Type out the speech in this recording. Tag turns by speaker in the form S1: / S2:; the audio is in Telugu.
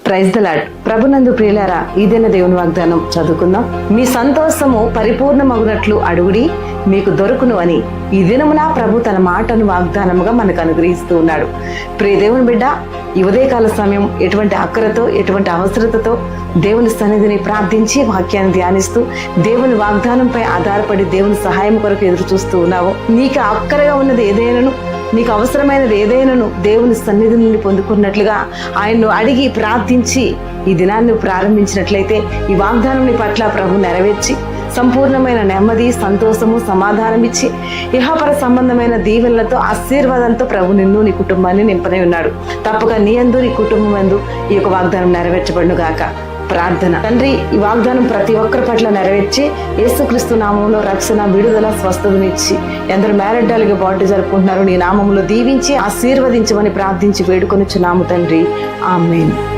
S1: Praise the lord. ప్రభునందు ప్రియులారా, ఇదేన దేవుని వాగ్దానం చదువుకుందాం. మీ సంతోషము పరిపూర్ణమగునట్లు అడుగుడి, మీకు దొరుకును అని ఈ దినమున ప్రభు తన మాటను వాగ్దానముగా మనకు అనుగ్రహిస్తూ ఉన్నాడు. ప్రియ దేవుని బిడ్డ, ఈ ఉదయకాల సమయం ఎటువంటి అక్కరతో, ఎటువంటి అవసరతతో దేవుని సన్నిధిని ప్రార్థించి వాక్యాన్ని ధ్యానిస్తూ దేవుని వాగ్దానంపై ఆధారపడి దేవుని సహాయం కొరకు ఎదురు చూస్తూ ఉన్నావు. నీకు అక్కరగా ఉన్నది ఏదైనాను, నీకు అవసరమైనది ఏదైనాను దేవుని సన్నిధి నుండి పొందుకున్నట్లుగా ఆయన్ను అడిగి ప్రార్థించి ఈ దినాన్ని ప్రారంభించినట్లయితే ఈ వాగ్దానం నీ పట్ల ప్రభు నెరవేర్చి సంపూర్ణమైన నెమ్మది, సంతోషము, సమాధానం ఇచ్చి ఇహపర సంబంధమైన దీవెనలతో, ఆశీర్వాదాలతో ప్రభు నిన్ను, నీ కుటుంబాన్ని నింపనే ఉన్నాడు. తప్పక నీ యందు, నీ కుటుంబం యందు ఈ యొక్క వాగ్దానం నెరవేర్చబడును గాక. ప్రార్థన. తండ్రి, ఈ వాగ్దానం ప్రతి ఒక్కరి పట్ల నెరవేర్చి యేసుక్రీస్తు నామంలో రక్షణ, విడుదల, స్వస్థతనిచ్చి ఎందరు మ్యారెడ్డాలుగా బాడీ జరుపుకుంటున్నారు నీ నామంలో దీవించి ఆశీర్వదించమని ప్రార్థించి వేడుకొనిచున్నాము తండ్రి. ఆమేన్.